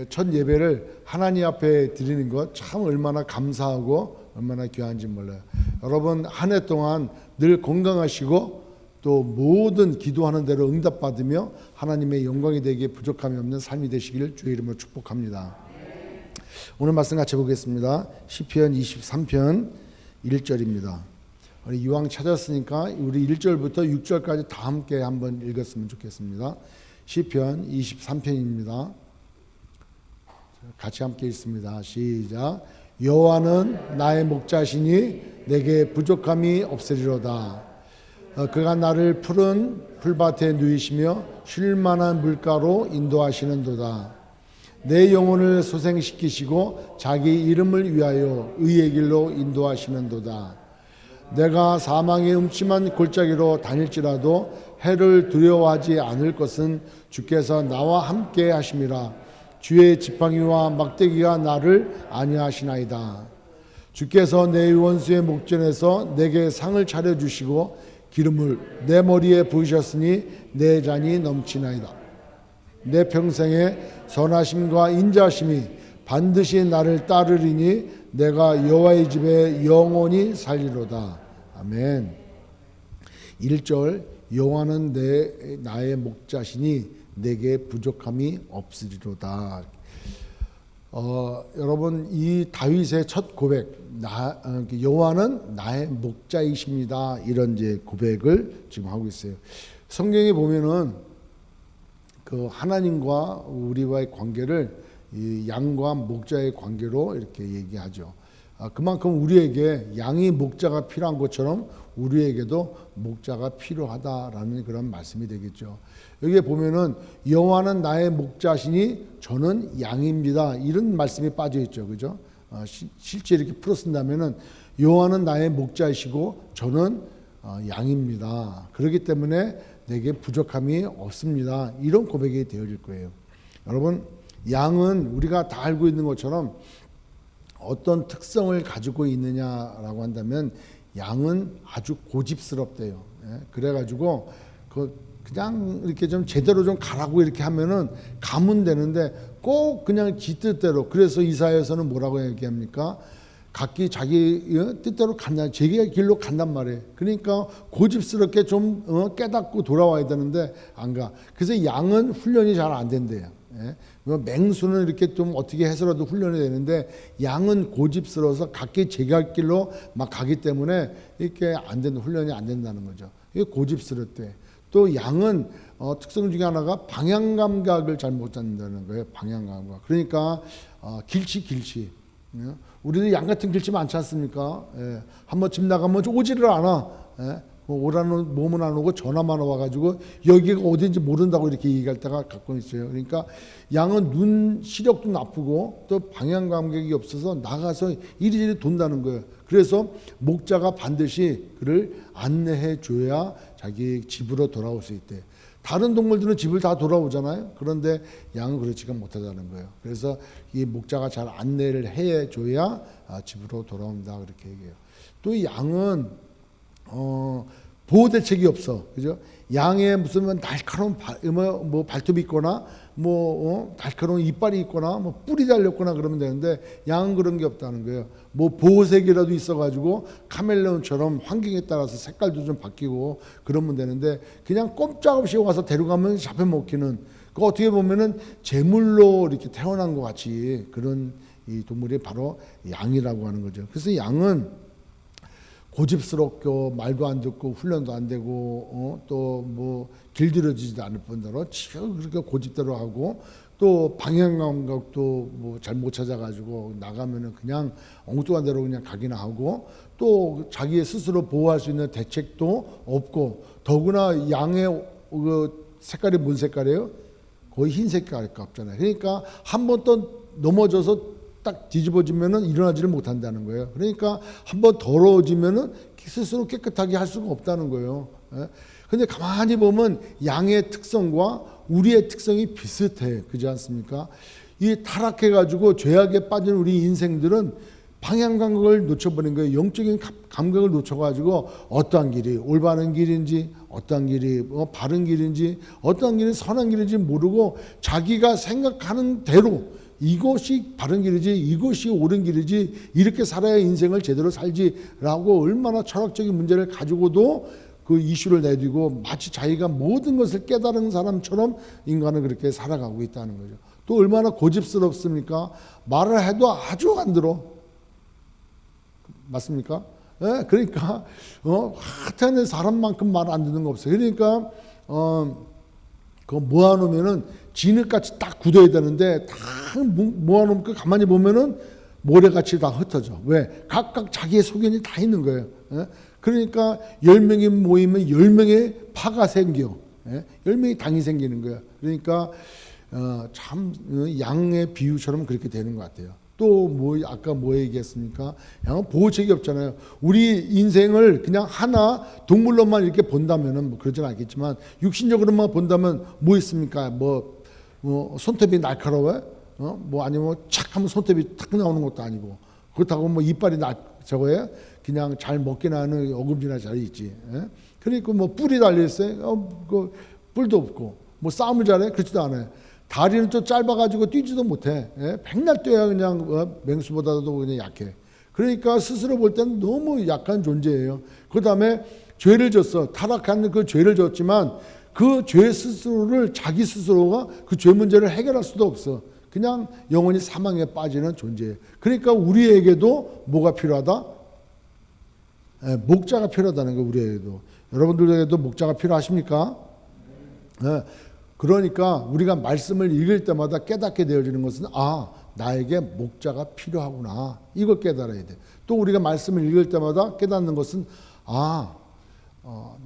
첫 예배를 하나님 앞에 드리는 것 참 얼마나 감사하고 얼마나 귀한지 몰라요. 여러분 한 해 동안 늘 건강하시고 또 모든 기도하는 대로 응답받으며 하나님의 영광이 되기에 부족함이 없는 삶이 되시기를 주의 이름으로 축복합니다. 오늘 말씀 같이 보겠습니다. 시편 23편 1절입니다. 우리 이왕 찾았으니까 우리 1절부터 6절까지 다 함께 한번 읽었으면 좋겠습니다. 시편 23편입니다. 같이 함께 읽습니다. 시작. 여호와는 나의 목자시니 내게 부족함이 없으리로다. 그가 나를 푸른 풀밭에 누이시며 쉴 만한 물가로 인도하시는도다. 내 영혼을 소생시키시고 자기 이름을 위하여 의의 길로 인도하시는도다. 내가 사망의 음침한 골짜기로 다닐지라도 해를 두려워하지 않을 것은 주께서 나와 함께 하심이라. 주의 지팡이와 막대기가 나를 안위하시나이다. 주께서 내 원수의 목전에서 내게 상을 차려주시고 기름을 내 머리에 부으셨으니 내 잔이 넘치나이다. 내 평생에 선하심과 인자하심이 반드시 나를 따르리니 내가 여호와의 집에 영원히 살리로다. 아멘. 1절 여호와는 나의 목자시니 내게 부족함이 없으리로다. 여러분 이 다윗의 첫 고백, 여호와는 나의 목자이십니다. 이런 이제 고백을 지금 하고 있어요. 성경에 보면은 그 하나님과 우리와의 관계를 이 양과 목자의 관계로 이렇게 얘기하죠. 그만큼 우리에게 양이 목자가 필요한 것처럼 우리에게도 목자가 필요하다라는 그런 말씀이 되겠죠. 여기에 보면은 여호와는 나의 목자시니 저는 양입니다. 이런 말씀이 빠져 있죠, 그죠? 실제 이렇게 풀어 쓴다면은 여호와는 나의 목자이시고 저는 양입니다. 그렇기 때문에 내게 부족함이 없습니다. 이런 고백이 되어질 거예요. 여러분, 양은 우리가 다 알고 있는 것처럼 어떤 특성을 가지고 있느냐라고 한다면 양은 아주 고집스럽대요. 그래가지고 그냥 이렇게 좀 제대로 좀 가라고 이렇게 하면은 가면 되는데 꼭 그냥 지 뜻대로. 그래서 이사야에서는 뭐라고 얘기합니까? 각기 자기 뜻대로 간다, 자기의 길로 간단 말이에요. 그러니까 고집스럽게 좀 깨닫고 돌아와야 되는데 안 가. 그래서 양은 훈련이 잘 안 된대요. 맹수는 이렇게 좀 어떻게 해서라도 훈련이 되는데 양은 고집스러워서 각기 제갈 길로 막 가기 때문에 이렇게 안 된다, 훈련이 안 된다는 거죠. 이게 고집스럽대. 또 양은 특성 중에 하나가 방향 감각을 잘 못 잡는다는 거예요. 방향 감각. 그러니까 길치. 우리도 양 같은 길치 많지 않습니까? 한번 집 나가면 오지를 않아. 오라는 몸은 안 오고 전화만 와가지고 여기가 어딘지 모른다고 이렇게 얘기할 때가 가끔 있어요. 그러니까 양은 눈 시력도 나쁘고 또 방향 감각이 없어서 나가서 이리저리 돈다는 거예요. 그래서 목자가 반드시 그를 안내해 줘야 자기 집으로 돌아올 수 있대. 다른 동물들은 집을 다 돌아오잖아요. 그런데 양은 그렇지가 못하다는 거예요. 그래서 이 목자가 잘 안내를 해 줘야 집으로 돌아온다 그렇게 얘기해요. 또 양은 보호 대책이 없어, 그죠? 양에 무슨 날카로운 발톱이 있거나 날카로운 이빨이 있거나 뿔이 달렸거나 그러면 되는데 양은 그런 게 없다는 거예요. 보호색이라도 있어가지고 카멜레온처럼 환경에 따라서 색깔도 좀 바뀌고 그러면 되는데 그냥 꼼짝없이 와서 데려가면 잡혀먹히는 그 어떻게 보면은 제물로 이렇게 태어난 것 같이 그런 이 동물이 바로 양이라고 하는 거죠. 그래서 양은 고집스럽고 말도 안 듣고 훈련도 안 되고 또 길들여지지도 않을 뿐더러 그렇게 고집대로 하고 또 방향 감각도 잘 못 찾아가지고 나가면은 그냥 엉뚱한 데로 그냥 가기나 하고 또 자기 스스로 보호할 수 있는 대책도 없고 더구나 양의 색깔이 뭔 색깔이에요? 거의 흰 색깔 같잖아요. 그러니까 한 번 또 넘어져서 딱 뒤집어지면은 일어나지를 못한다는 거예요. 그러니까 한번 더러워지면은 스스로 깨끗하게 할 수가 없다는 거예요. 근데 가만히 보면 양의 특성과 우리의 특성이 비슷해. 그렇지 않습니까? 이 타락해가지고 죄악에 빠진 우리 인생들은 방향 감각을 놓쳐버린 거예요. 영적인 감각을 놓쳐가지고 어떠한 길이 올바른 길인지 어떠한 길이 바른 길인지 어떠한 길이 선한 길인지 모르고 자기가 생각하는 대로 이것이 바른 길이지, 이것이 옳은 길이지, 이렇게 살아야 인생을 제대로 살지라고 얼마나 철학적인 문제를 가지고도 그 이슈를 내두고 마치 자기가 모든 것을 깨달은 사람처럼 인간은 그렇게 살아가고 있다는 거죠. 또 얼마나 고집스럽습니까? 말을 해도 아주 안 들어. 맞습니까? 예, 그러니까 하여튼 사람만큼 말 안 듣는 거 없어요. 그러니까 그거 모아놓으면은 진흙같이 딱 굳어야 되는데 다 모아놓으면 가만히 보면은 모래같이 다 흩어져. 왜? 각각 자기의 소견이 다 있는 거예요. 예? 그러니까 10명이 모이면 10명의 파가 생겨. 예? 10명의 당이 생기는 거야. 그러니까 참 양의 비유처럼 그렇게 되는 것 같아요. 또 뭐 아까 뭐 얘기했습니까? 양은 보호책이 없잖아요. 우리 인생을 그냥 하나 동물로만 이렇게 본다면은 뭐 그러진 않겠지만 육신적으로만 본다면 뭐 있습니까? 뭐 손톱이 날카로워요? 뭐 아니면 착 하면 손톱이 탁 나오는 것도 아니고 그렇다고 뭐 이빨이 저거예요? 그냥 잘 먹긴 하는 어금니나 잘 있지. 예? 그러니까 뭐 뿔이 달려 있어요. 그 뿔도 없고 뭐 싸움을 잘해? 그렇지도 않아요. 다리는 또 짧아가지고 뛰지도 못해. 예? 백날 뛰어야 그냥 맹수보다도 그냥 약해. 그러니까 스스로 볼 때는 너무 약한 존재예요. 그 다음에 죄를 졌어. 타락한 그 죄를 졌지만 그 죄 스스로를 자기 스스로가 그 죄 문제를 해결할 수도 없어. 그냥 영원히 사망에 빠지는 존재예요. 그러니까 우리에게도 뭐가 필요하다? 예, 목자가 필요하다는 거 우리에게도. 여러분들에게도 목자가 필요하십니까? 예. 그러니까 우리가 말씀을 읽을 때마다 깨닫게 되어지는 것은 나에게 목자가 필요하구나. 이걸 깨달아야 돼. 또 우리가 말씀을 읽을 때마다 깨닫는 것은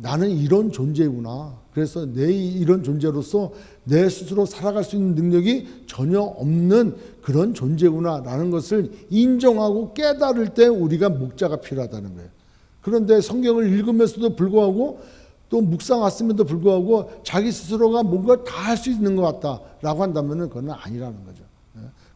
나는 이런 존재구나. 그래서 내 이런 존재로서 내 스스로 살아갈 수 있는 능력이 전혀 없는 그런 존재구나 라는 것을 인정하고 깨달을 때 우리가 목자가 필요하다는 거예요. 그런데 성경을 읽으면서도 불구하고 또 묵상 왔음에도 불구하고 자기 스스로가 뭔가 다 할 수 있는 것 같다라고 한다면 그건 아니라는 거죠.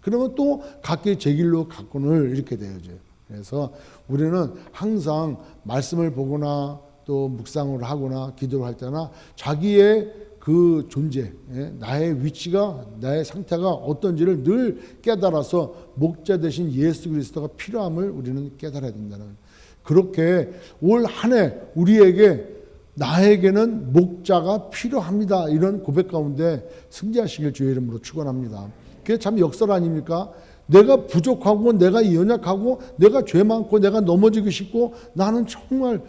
그러면 또 각기 제 길로 갔군을 이렇게 되어져요. 그래서 우리는 항상 말씀을 보거나 또 묵상을 하거나 기도를 할 때나 자기의 그 존재, 나의 위치가, 나의 상태가 어떤지를 늘 깨달아서 목자 대신 예수 그리스도가 필요함을 우리는 깨달아야 된다는 거예요. 그렇게 올 한 해 우리에게 나에게는 목자가 필요합니다. 이런 고백 가운데 승리하시길 주의 이름으로 축원합니다. 그게 참 역설 아닙니까? 내가 부족하고 내가 연약하고 내가 죄 많고 내가 넘어지고 싶고 나는 정말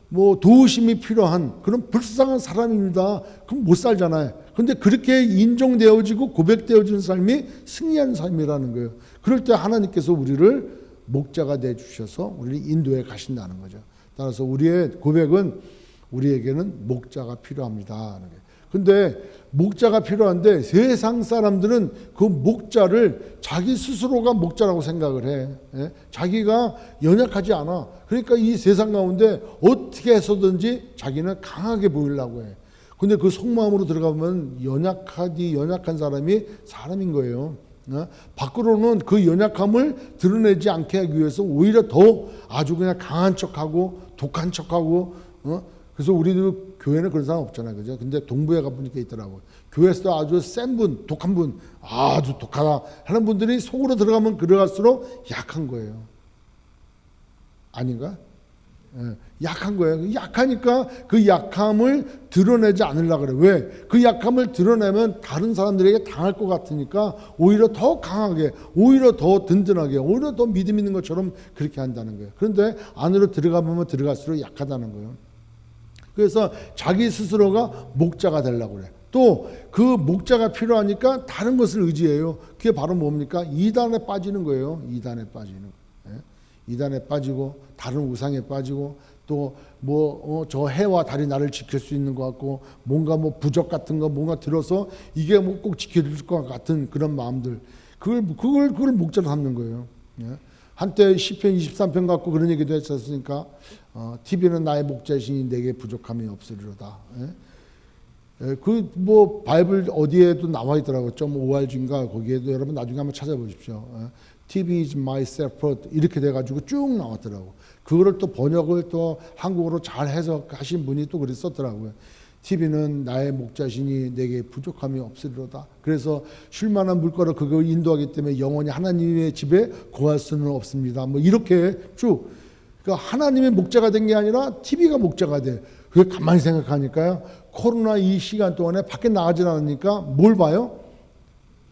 뭐 도우심이 필요한 그런 불쌍한 사람입니다. 그럼 못 살잖아요. 그런데 그렇게 인정되어지고 고백되어지는 삶이 승리하는 삶이라는 거예요. 그럴 때 하나님께서 우리를 목자가 내주셔서 우리를 인도해 가신다는 거죠. 따라서 우리의 고백은 우리에게는 목자가 필요합니다. 근데 목자가 필요한데 세상 사람들은 그 목자를 자기 스스로가 목자라고 생각을 해. 예? 자기가 연약하지 않아. 그러니까 이 세상 가운데 어떻게 해서든지 자기는 강하게 보이려고 해. 근데 그 속마음으로 들어가면 연약한 사람이 사람인 거예요. 밖으로는 그 연약함을 드러내지 않게 하기 위해서 오히려 더 아주 그냥 강한 척하고 독한 척하고 그래서 우리도 교회는 그런 사람 없잖아요. 그죠? 근데 동부에 가보니까 있더라고요. 교회에서 아주 센 분, 독한 분, 아주 독하다 하는 분들이 속으로 들어가면 들어갈수록 약한 거예요. 아닌가? 예, 약한 거예요. 약하니까 그 약함을 드러내지 않으려고 그래요. 왜? 그 약함을 드러내면 다른 사람들에게 당할 것 같으니까 오히려 더 강하게, 오히려 더 든든하게, 오히려 더 믿음 있는 것처럼 그렇게 한다는 거예요. 그런데 안으로 들어가보면 들어갈수록 약하다는 거예요. 그래서 자기 스스로가 목자가 되려고 그래. 또 그 목자가 필요하니까 다른 것을 의지해요. 그게 바로 뭡니까? 이단에 빠지는 거예요. 이단에 빠지는 거예요. 이단에 빠지고 다른 우상에 빠지고 또 뭐 저 해와 달이 나를 지킬 수 있는 것 같고 뭔가 뭐 부적 같은 거 뭔가 들어서 이게 뭐 꼭 지켜줄 것 같은 그런 마음들 그걸 목자로 삼는 거예요. 한때 시편 23편 갖고 그런 얘기도 했었으니까 TV는 나의 목자이시니 내게 부족함이 없으리로다. 그 뭐 바이블 어디에도 나와 있더라고요. 5RG인가 거기에도 여러분 나중에 한번 찾아보십시오. TV is my shepherd 이렇게 돼가지고 쭉 나왔더라고. 그거를 또 번역을 또 한국어로 잘 해석하신 분이 또 그랬었더라고요. TV는 나의 목자시니 내게 부족함이 없으리로다. 그래서 쉴만한 물가로 그걸 인도하기 때문에 영원히 하나님의 집에 거할 수는 없습니다. 뭐 이렇게 쭉. 그러니까 하나님의 목자가 된 게 아니라 TV가 목자가 돼. 그게 가만히 생각하니까요. 코로나 이 시간 동안에 밖에 나가질 않으니까 뭘 봐요?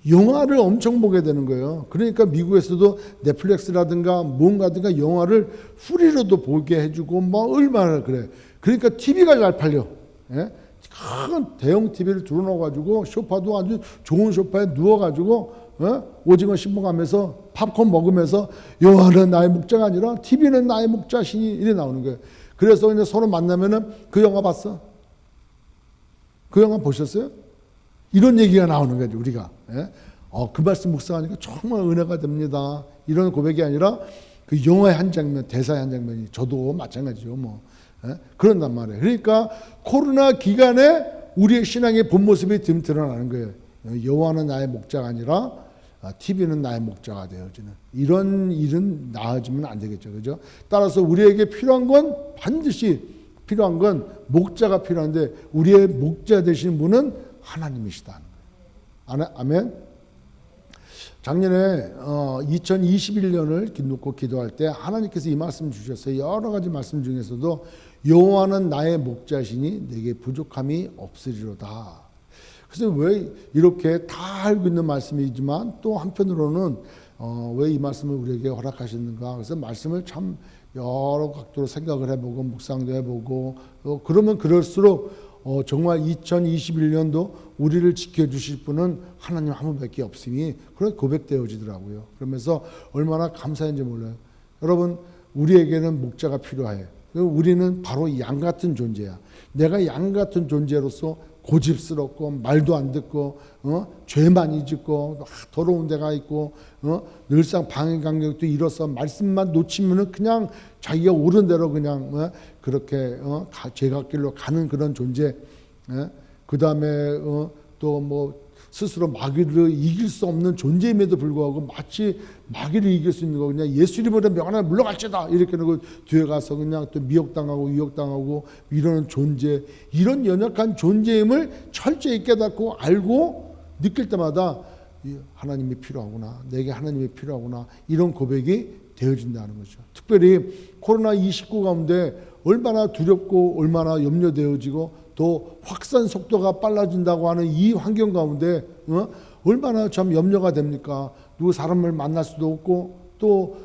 영화를 엄청 보게 되는 거예요. 그러니까 미국에서도 넷플릭스라든가 뭔가든가 영화를 프리로도 보게 해주고 뭐 얼마나 그래. 그러니까 TV가 잘 팔려. 예? 큰 대형 TV를 들어놓아가지고 소파도 아주 좋은 소파에 누워가지고 오징어 씹어가면서 팝콘 먹으면서 영화는 나의 목자가 아니라 TV는 나의 목자시니 이래 나오는 거예요. 그래서 이제 서로 만나면은 그 영화 봤어? 그 영화 보셨어요? 이런 얘기가 나오는 거죠, 우리가. 예? 그 말씀 묵상하니까 정말 은혜가 됩니다. 이런 고백이 아니라 그 영화의 한 장면, 대사의 한 장면이 저도 마찬가지죠, 뭐. 예? 그런단 말이에요. 그러니까 코로나 기간에 우리의 신앙의 본 모습이 드러나는 거예요. 여호와는 나의 목자가 아니라 TV는 나의 목자가 되어지는 이런 일은 나아지면 안 되겠죠, 그죠? 따라서 우리에게 필요한 건 반드시 필요한 건 목자가 필요한데 우리의 목자 되신 분은 하나님이시다. 아멘. 작년에 2021년을 놓고 기도할 때 하나님께서 이 말씀 주셨어요. 여러 가지 말씀 중에서도 여호와는 나의 목자시니 내게 부족함이 없으리로다. 그래서 왜 이렇게 다 알고 있는 말씀이지만 또 한편으로는 왜 이 말씀을 우리에게 허락하셨는가. 그래서 말씀을 참 여러 각도로 생각을 해보고 묵상도 해보고 그러면 그럴수록 정말 2021년도 우리를 지켜주실 분은 하나님 한 분밖에 없으니 그런 고백되어지더라고요. 그러면서 얼마나 감사한지 몰라요. 여러분 우리에게는 목자가 필요해요. 우리는 바로 양 같은 존재야. 내가 양 같은 존재로서 고집스럽고 말도 안 듣고 죄 많이 짓고 더러운 데가 있고 늘상 방해 간격도 잃어서 말씀만 놓치면은 그냥 자기가 옳은 대로 그냥 그렇게 죄갓길로 가는 그런 존재. 그 다음에 또 뭐 스스로 마귀를 이길 수 없는 존재임에도 불구하고 마치 마귀를 이길 수 있는 거 그냥 예수 이름으로 명하나 물러갈지다 이렇게 하고 뒤에 가서 그냥 또 미혹당하고 위협당하고 이러는 존재, 이런 연약한 존재임을 철저히 깨닫고 알고 느낄 때마다 하나님이 필요하구나, 내게 하나님이 필요하구나, 이런 고백이 되어진다는 거죠. 특별히 코로나19 가운데 얼마나 두렵고 얼마나 염려되어지고 또 확산 속도가 빨라진다고 하는 이 환경 가운데 얼마나 참 염려가 됩니까? 누구 사람을 만날 수도 없고 또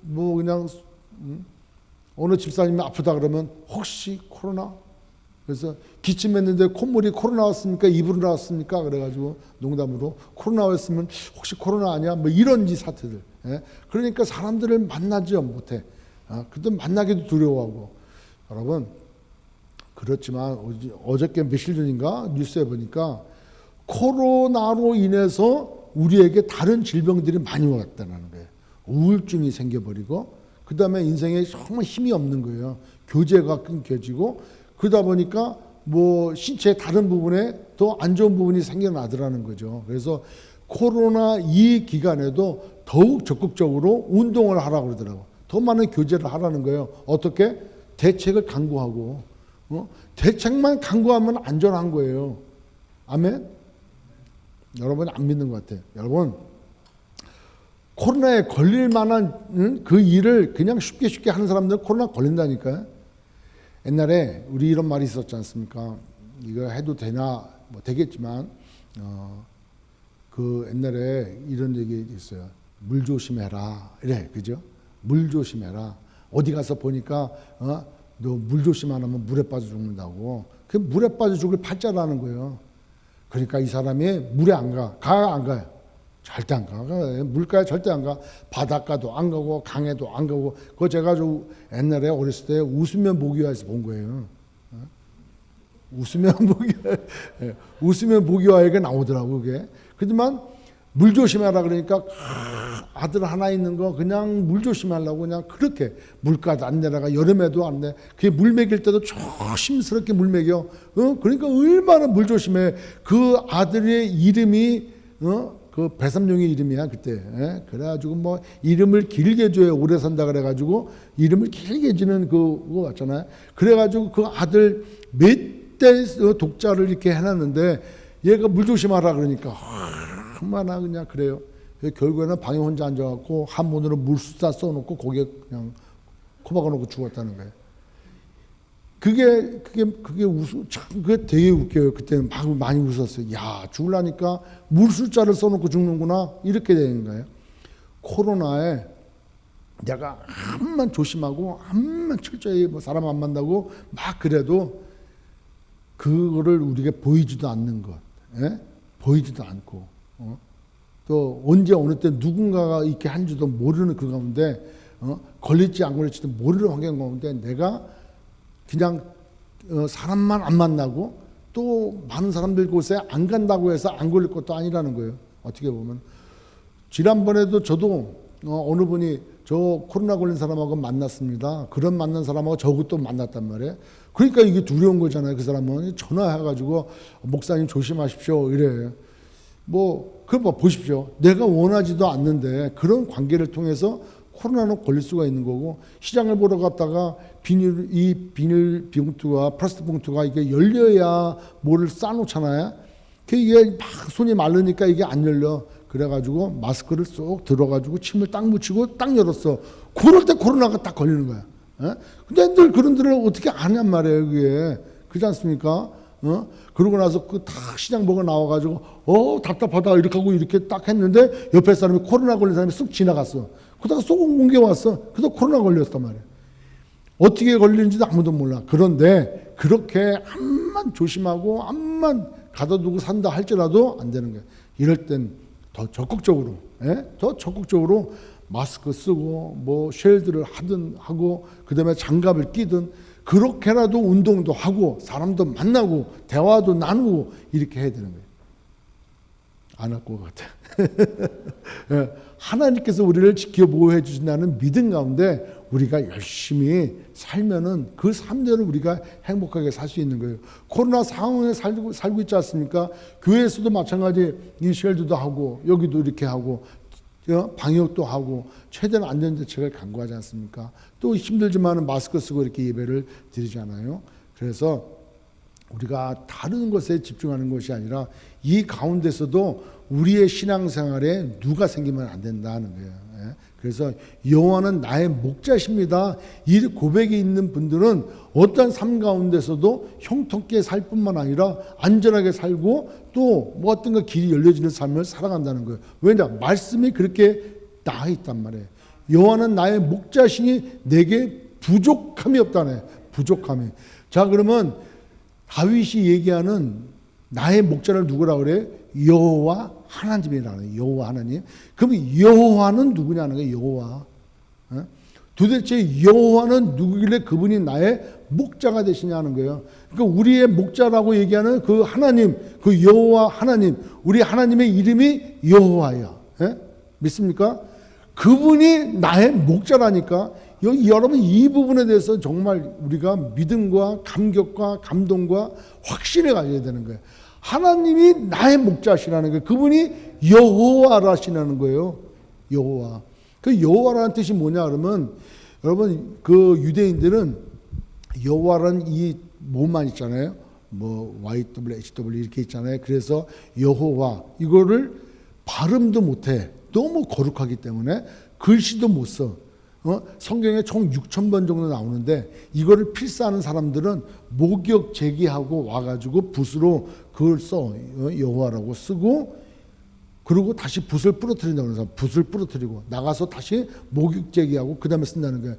뭐 그냥 어느 집사님이 아프다 그러면 혹시 코로나? 그래서 기침했는데 콧물이 코로나 왔습니까? 입으로 나왔습니까? 그래가지고 농담으로 코로나 왔으면 혹시 코로나 아니야? 뭐 이런 사태들. 그러니까 사람들을 만나지 못해. 그때 만나기도 두려워하고. 여러분 그렇지만 어저께 며칠 전인가 뉴스에 보니까 코로나로 인해서 우리에게 다른 질병들이 많이 왔다는 거예요. 우울증이 생겨버리고 그 다음에 인생에 정말 힘이 없는 거예요. 교제가 끊겨지고 그러다 보니까 뭐 신체의 다른 부분에 더 안 좋은 부분이 생겨나더라는 거죠. 그래서 코로나 이 기간에도 더욱 적극적으로 운동을 하라고 그러더라고요. 더 많은 교제를 하라는 거예요. 어떻게? 대책을 강구하고 대책만 강구하면 안전한 거예요. 아멘? 여러분 안 믿는 것 같아요. 여러분 코로나에 걸릴 만한 그 일을 그냥 쉽게 하는 사람들은 코로나 걸린다니까요. 옛날에 우리 이런 말이 있었지 않습니까? 이거 해도 되나 뭐 되겠지만 그 옛날에 이런 얘기 있어요. 물 조심해라. 이래, 그죠? 물 조심해라. 어디 가서 보니까 너 물 조심 안 하면 물에 빠져 죽는다고. 그 물에 빠져 죽을 팔자라는 거예요. 그러니까 이 사람이 물에 안 가. 안 가요. 절대 안 가. 물가에 절대 안 가. 바닷가도 안 가고 강에도 안 가고. 그거 제가 옛날에 어렸을 때 웃으면 모기와에서 본 거예요. 웃으면 모기와, 웃으면 모기와에게 나오더라고 그게. 그렇지만 물 조심하라 그러니까 아들 하나 있는 거 그냥 물 조심하려고 그냥 그렇게 물가도 안 내려가. 여름에도 안 내. 그게 물 먹일 때도 조심스럽게 물 먹여. 그러니까 얼마나 물 조심해. 그 아들의 이름이 그 배삼룡의 이름이야 그때. 그래가지고 뭐 이름을 길게 줘야 오래 산다 그래가지고 이름을 길게 지는 그거 같잖아요. 그래가지고 그 아들 몇 절대 독자를 이렇게 해놨는데 얘가 물 조심하라 그러니까 얼마나 그냥 그래요. 결국에는 방에 혼자 앉아갖고 한문으로 물수다 써놓고 거기에 그냥 코 박아놓고 죽었다는 거예요. 그게 되게 웃겨요. 그때는 막 많이 웃었어요. 야, 죽으려니까 물술자를 써놓고 죽는구나. 이렇게 되는 거예요. 코로나에 내가 암만 조심하고 암만 철저히 뭐 사람 안 만나고 막 그래도 그거를 우리가 보이지도 않는 것, 보이지도 않고, 또 언제 어느 때 누군가가 이렇게 한지도 모르는 그 가운데, 걸릴지 안 걸릴지도 모르는 환경 가운데 내가 그냥 사람만 안 만나고 또 많은 사람들 곳에 안 간다고 해서 안 걸릴 것도 아니라는 거예요. 어떻게 보면 지난번에도 저도 어느 분이 저 코로나 걸린 사람하고 만났습니다. 그런 만난 사람하고 저것도 만났단 말이에요. 그러니까 이게 두려운 거잖아요. 그 사람은 전화해가지고 목사님 조심하십시오 이래. 그거 보십시오. 내가 원하지도 않는데 그런 관계를 통해서 코로나는 걸릴 수가 있는 거고, 시장을 보러 갔다가 비닐 봉투가 플라스틱 봉투가 이게 열려야 뭐를 싸놓잖아요. 이게 막 손이 마르니까 이게 안 열려. 그래가지고 마스크를 쏙 들어가지고 침을 딱 묻히고 딱 열었어. 그럴 때 코로나가 딱 걸리는 거야. 근데 늘 그런 데를 어떻게 아냔 말이에요. 그게 그렇지 않습니까? 그러고 나서 그 딱 시장 보고 나와가지고 답답하다 이렇게 하고 이렇게 딱 했는데 옆에 사람이 코로나 걸린 사람이 쑥 지나갔어. 그러다가 쏙 옮겨 왔어. 그래서 코로나 걸렸단 말이에요. 어떻게 걸리는지도 아무도 몰라. 그런데 그렇게 암만 조심하고 암만 가둬두고 산다 할지라도 안 되는 거예요. 이럴 땐 더 적극적으로, 더 적극적으로 마스크 쓰고 뭐 쉘드를 하든 하고 그다음에 장갑을 끼든 그렇게라도 운동도 하고 사람도 만나고 대화도 나누고 이렇게 해야 되는 거예요. 안 할 것 같아. 하나님께서 우리를 지켜 보호해 주신다는 믿음 가운데 우리가 열심히 살면은 그 삶대로 우리가 행복하게 살 수 있는 거예요. 코로나 상황에 살고 있지 않습니까? 교회에서도 마찬가지 이 쉘드도 하고 여기도 이렇게 하고 방역도 하고 최대한 안전 대책을 강구하지 않습니까? 또 힘들지만은 마스크 쓰고 이렇게 예배를 드리잖아요. 그래서 우리가 다른 것에 집중하는 것이 아니라 이 가운데서도 우리의 신앙생활에 누가 생기면 안 된다는 거예요. 그래서 여호와는 나의 목자십니다. 이 고백이 있는 분들은 어떤 삶 가운데서도 형통하게 살 뿐만 아니라 안전하게 살고 또 뭐 어떤 거 길이 열려지는 삶을 살아간다는 거예요. 왜냐? 말씀이 그렇게 나와 있단 말이에요. 여호와는 나의 목자시니 내게 부족함이 없다네. 부족함이. 자, 그러면 다윗이 얘기하는 나의 목자를 누구라 그래? 여호와 하나님이라는 여호와 하나님. 그럼 여호와는 누구냐는 거예요. 여호와. 도대체 여호와는 누구길래 그분이 나의 목자가 되시냐는 거예요. 그러니까 우리의 목자라고 얘기하는 그 하나님, 그 여호와 하나님, 우리 하나님의 이름이 여호와야. 믿습니까? 그분이 나의 목자라니까. 여러분 이 부분에 대해서 정말 우리가 믿음과 감격과 감동과 확신을 가져야 되는 거예요. 하나님이 나의 목자시라는 거예요. 그분이 여호와라시라는 거예요. 여호와. 그 여호와라는 뜻이 뭐냐 그러면 여러분 그 유대인들은 여호와라는 이 몸만 있잖아요. 뭐 YW, HW 이렇게 있잖아요. 그래서 여호와 이거를 발음도 못해. 너무 거룩하기 때문에 글씨도 못 써. 성경에 총 6,000번 정도 나오는데 이거를 필사하는 사람들은 목욕 제기하고 와가지고 붓으로 그걸 써. 여호와라고 쓰고 그리고 다시 붓을 부러뜨린다고 해서 붓을 부러뜨리고 나가서 다시 목욕 제기하고 그 다음에 쓴다는 거예요.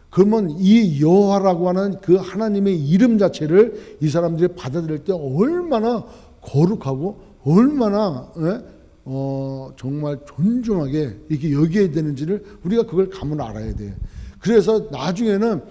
그러면 이 여호와라고 하는 그 하나님의 이름 자체를 이 사람들이 받아들일 때 얼마나 거룩하고 얼마나 정말 존중하게 이렇게 여겨야 되는지를 우리가 그걸 감을 알아야 돼요. 그래서 나중에는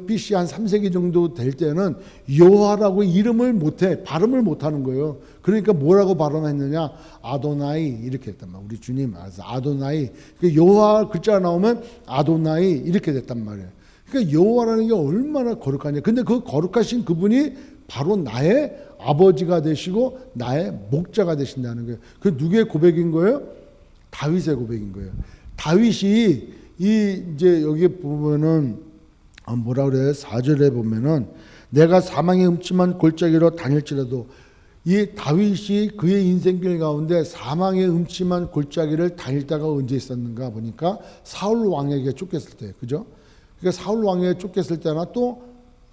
BC 한 3세기 정도 될 때는 여호와라고 이름을 못해 발음을 못하는 거예요. 그러니까 뭐라고 발음했느냐? 아도나이 이렇게 됐단 말이에요. 우리 주님 아도나이. 여호와 글자가 나오면 아도나이 이렇게 됐단 말이에요. 그러니까 여호와라는 게 얼마나 거룩하냐. 근데 그 거룩하신 그분이 바로 나의 아버지가 되시고 나의 목자가 되신다는 거예요. 그 누구의 고백인 거예요? 다윗의 고백인 거예요. 다윗이 이제 여기 보면은 뭐라 그래요? 4절에 보면은 내가 사망의 음침한 골짜기로 다닐지라도, 이 다윗이 그의 인생길 가운데 사망의 음침한 골짜기를 다닐 때가 언제 있었는가 보니까 사울 왕에게 쫓겼을 때, 그죠? 그러니까 사울 왕에게 쫓겼을 때나 또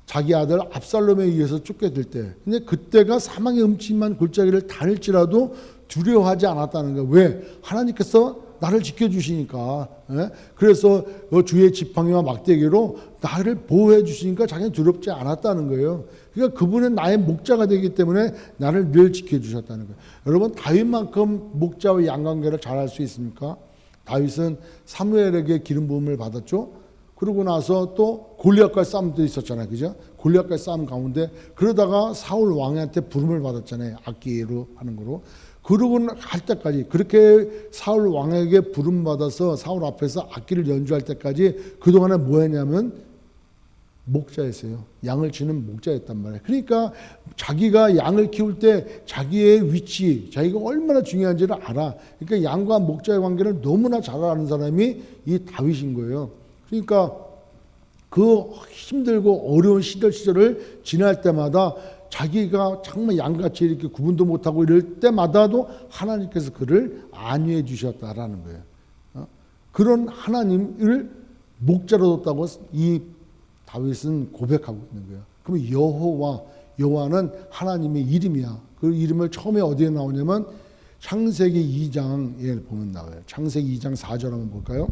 자기 아들 압살롬에 의해서 쫓겨들 때, 근데 그때가 사망의 음침한 골짜기를 다닐지라도 두려워하지 않았다는 거예요. 왜? 하나님께서 나를 지켜주시니까. 예? 그래서 주의 지팡이와 막대기로 나를 보호해 주시니까 자기는 두렵지 않았다는 거예요. 그러니까 그분은 나의 목자가 되기 때문에 나를 늘 지켜주셨다는 거예요. 여러분, 다윗만큼 목자와 양관계를 잘할 수 있습니까? 다윗은 사무엘에게 기름 부음을 받았죠. 그러고 나서 또 골리앗과 싸움도 있었잖아요. 그죠? 골리앗과 싸움 가운데 그러다가 사울 왕한테 부름을 받았잖아요. 악기로 하는 거로. 그러고 할 때까지, 그렇게 사울 왕에게 부름 받아서 사울 앞에서 악기를 연주할 때까지 그동안에 뭐 했냐면 목자였어요. 양을 치는 목자였단 말이에요. 그러니까 자기가 양을 키울 때 자기의 위치, 자기가 얼마나 중요한지를 알아. 그러니까 양과 목자의 관계를 너무나 잘 아는 사람이 이 다윗인 거예요. 그러니까 그 힘들고 어려운 시절을 지날 때마다 자기가 정말 양같이 이렇게 구분도 못하고 이럴 때마다도 하나님께서 그를 안위해 주셨다라는 거예요. 그런 하나님을 목자로 뒀다고 이 다윗은 고백하고 있는 거예요. 그럼 여호와는 하나님의 이름이야. 그 이름을 처음에 어디에 나오냐면 창세기 2장에 보면 나와요. 창세기 2장 4절 한번 볼까요?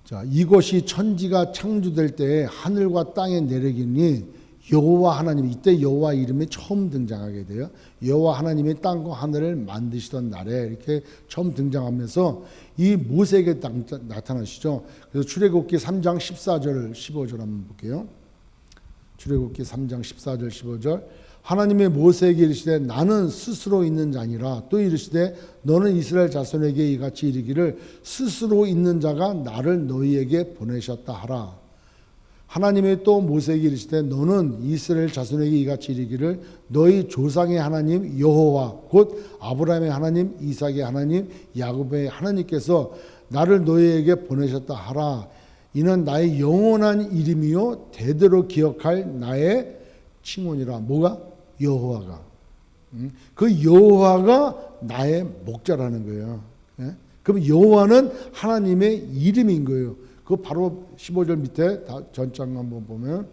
자, 이것이 천지가 창조될 때에 하늘과 땅의 내력이니 여호와 하나님이, 이때 여호와 이름이 처음 등장하게 돼요. 여호와 하나님이 땅과 하늘을 만드시던 날에 이렇게 처음 등장하면서 이 모세에게 나타나시죠. 그래서 출애굽기 3장 14절 15절 한번 볼게요. 출애굽기 3장 14절 15절. 하나님의 모세에게 이르시되 나는 스스로 있는 자니라. 또 이르시되 너는 이스라엘 자손에게 이같이 이르기를 스스로 있는 자가 나를 너희에게 보내셨다 하라. 하나님의 또 모세에게 이르시되 너는 이스라엘 자손에게 이같이 이르기를 너희 조상의 하나님 여호와 곧 아브라함의 하나님, 이삭의 하나님, 야곱의 하나님께서 나를 너희에게 보내셨다 하라. 이는 나의 영원한 이름이요 대대로 기억할 나의 칭원이라. 뭐가? 여호와가. 그 여호와가 나의 목자라는 거예요. 그럼 여호와는 하나님의 이름인 거예요. 그 바로 15절 밑에 전장 한번 보면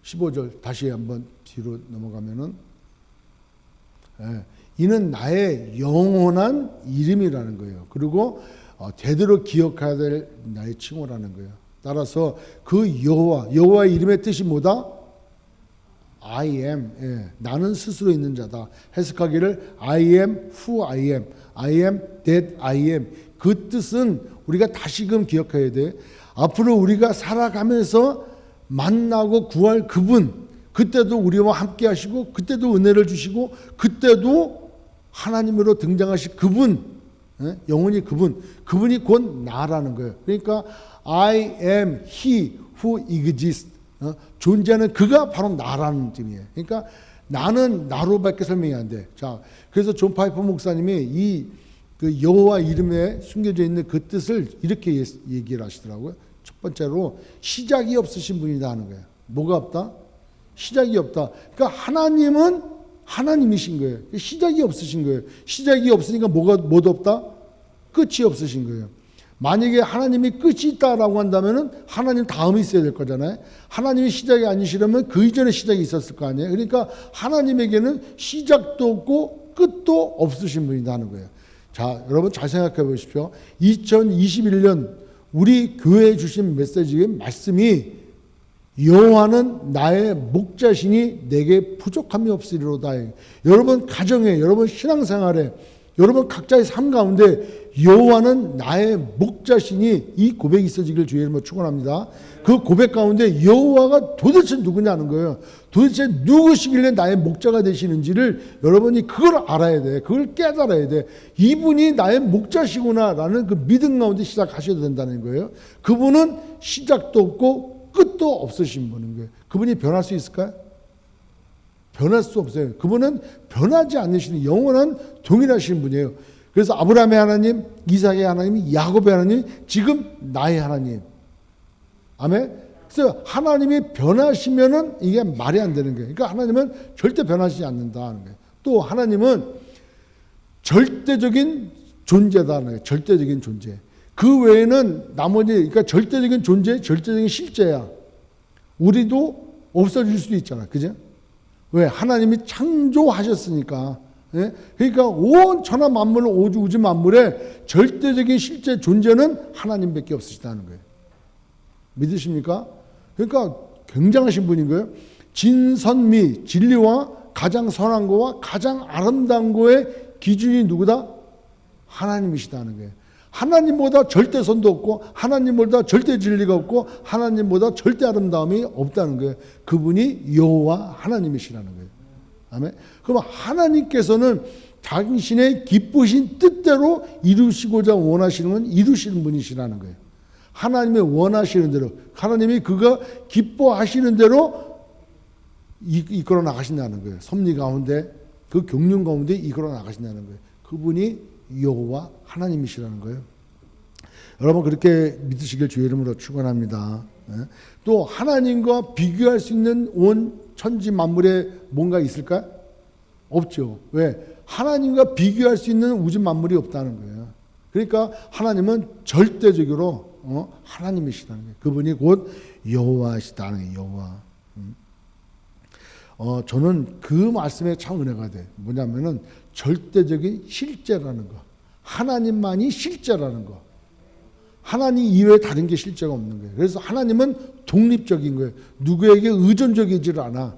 15절 다시 한번 뒤로 넘어가면은 이는 나의 영원한 이름이라는 거예요. 그리고 대대로 기억해야 될 나의 칭호라는 거예요. 따라서 그 여호와의 이름의 뜻이 뭐다? I am. 나는 스스로 있는 자다. 해석하기를 I am who I am. I am that I am. 그 뜻은 우리가 다시금 기억해야 돼. 앞으로 우리가 살아가면서 만나고 구할 그분, 그때도 우리와 함께 하시고 그때도 은혜를 주시고 그때도 하나님으로 등장하실 그분, 영원히 그분이 곧 나라는 거예요. 그러니까 I am he who exists. 존재하는 그가 바로 나라는 뜻이에요. 그러니까 나는 나로밖에 설명이 안 돼. 자, 그래서 존 파이퍼 목사님이 그 여호와 이름에 숨겨져 있는 그 뜻을 이렇게 얘기를 하시더라고요. 첫 번째로 시작이 없으신 분이다 하는 거예요. 뭐가 없다? 시작이 없다. 그러니까 하나님은 하나님이신 거예요. 시작이 없으신 거예요. 시작이 없으니까 뭐도 없다? 끝이 없으신 거예요. 만약에 하나님이 끝이 있다라고 한다면은 하나님 다음이 있어야 될 거잖아요. 하나님이 시작이 아니시려면 그 이전에 시작이 있었을 거 아니에요. 그러니까 하나님에게는 시작도 없고 끝도 없으신 분이다 하는 거예요. 자, 여러분 잘 생각해 보십시오. 2021년 우리 교회에 주신 메시지의 말씀이 여호와는 나의 목자시니 내게 부족함이 없으리로다. 여러분 가정에, 여러분 신앙생활에, 여러분 각자의 삶 가운데 여호와는 나의 목자시니 이 고백이 있어지길 주의 이름으로 축원합니다. 그 고백 가운데 여호와가 도대체 누구냐는 거예요. 도대체 누구시길래 나의 목자가 되시는지를 여러분이 그걸 알아야 돼. 그걸 깨달아야 돼. 이분이 나의 목자시구나라는 그 믿음 가운데 시작하셔야 된다는 거예요. 그분은 시작도 없고 끝도 없으신 분인 거예요. 그분이 변할 수 있을까요? 변할 수 없어요. 그분은 변하지 않으시는 영원한 동일하신 분이에요. 그래서 아브라함의 하나님, 이삭의 하나님, 야곱의 하나님, 지금 나의 하나님. 아멘. 그래서 하나님이 변하시면은 이게 말이 안 되는 거예요. 그러니까 하나님은 절대 변하시지 않는다 하는 거예요. 또 하나님은 절대적인 존재다. 절대적인 존재. 그 외에는 나머지, 그러니까 절대적인 존재, 절대적인 실제야. 우리도 없어질 수도 있잖아. 그죠? 왜? 하나님이 창조하셨으니까. 예? 그러니까 온 천하 만물, 우주 만물의 절대적인 실제 존재는 하나님밖에 없으시다는 거예요. 믿으십니까? 그러니까 굉장하신 분인 거예요. 진선미, 진리와 가장 선한 거와 가장 아름다운 거의 기준이 누구다? 하나님이시다는 거예요. 하나님보다 절대 선도 없고 하나님보다 절대 진리가 없고 하나님보다 절대 아름다움이 없다는 거예요. 그분이 여호와 하나님이시라는 거예요. 아멘. 그럼 하나님께서는 당신의 기쁘신 뜻대로 이루시고자 원하시는 건 이루시는 분이시라는 거예요. 하나님이 원하시는 대로, 하나님이 그가 기뻐하시는 대로 이끌어 나가신다는 거예요. 섭리 가운데, 그 경륜 가운데 이끌어 나가신다는 거예요. 그분이 여호와 하나님이시라는 거예요. 여러분 그렇게 믿으시길 주의 이름으로 축원합니다. 또 하나님과 비교할 수 있는 온 천지 만물에 뭔가 있을까요? 없죠. 왜? 하나님과 비교할 수 있는 우주 만물이 없다는 거예요. 그러니까 하나님은 절대적으로 하나님이시다는 거예요. 그분이 곧 여호와시다는 거예요. 여호와. 저는 그 말씀에 참 은혜가 돼. 뭐냐면은 절대적인 실제라는 거. 하나님만이 실제라는 거. 하나님 이외에 다른 게 실제가 없는 거예요. 그래서 하나님은 독립적인 거예요. 누구에게 의존적이질 않아.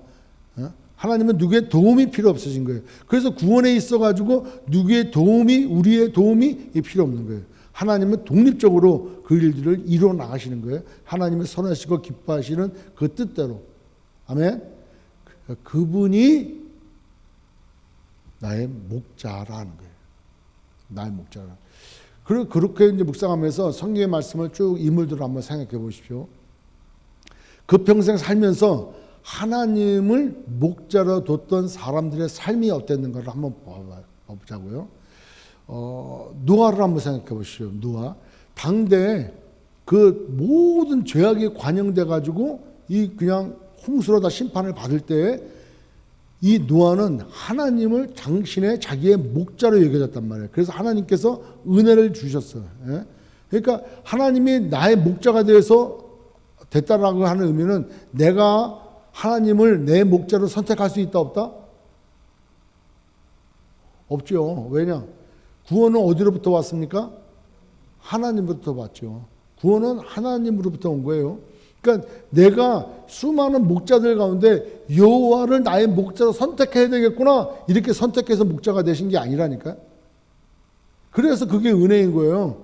하나님은 누구의 도움이 필요 없으신 거예요. 그래서 구원에 있어가지고 누구의 도움이, 우리의 도움이 필요 없는 거예요. 하나님은 독립적으로 그 일들을 이루어 나가시는 거예요. 하나님의 선하시고 기뻐하시는 그 뜻대로. 아멘. 그분이 나의 목자라는 거예요. 나의 목자라. 그리고 그렇게 이제 묵상하면서 성경의 말씀을 쭉 인물들을 한번 생각해 보십시오. 그 평생 살면서 하나님을 목자로 뒀던 사람들의 삶이 어땠는가를 한번 봐보자고요. 노아를 한번 생각해 보시죠. 노아. 당대에 그 모든 죄악이 관영돼 가지고 이 그냥 홍수로 다 심판을 받을 때에 이 노아는 하나님을 당신의 자기의 목자로 여겨졌단 말이에요. 그래서 하나님께서 은혜를 주셨어요. 예? 그러니까 하나님이 나의 목자가 되어서 됐다라고 하는 의미는 내가 하나님을 내 목자로 선택할 수 있다 없다? 없죠. 왜냐? 구원은 어디로부터 왔습니까? 하나님으로부터 왔죠. 구원은 하나님으로부터 온 거예요. 그러니까 내가 수많은 목자들 가운데 여호와를 나의 목자로 선택해야 되겠구나 이렇게 선택해서 목자가 되신 게 아니라니까요. 그래서 그게 은혜인 거예요.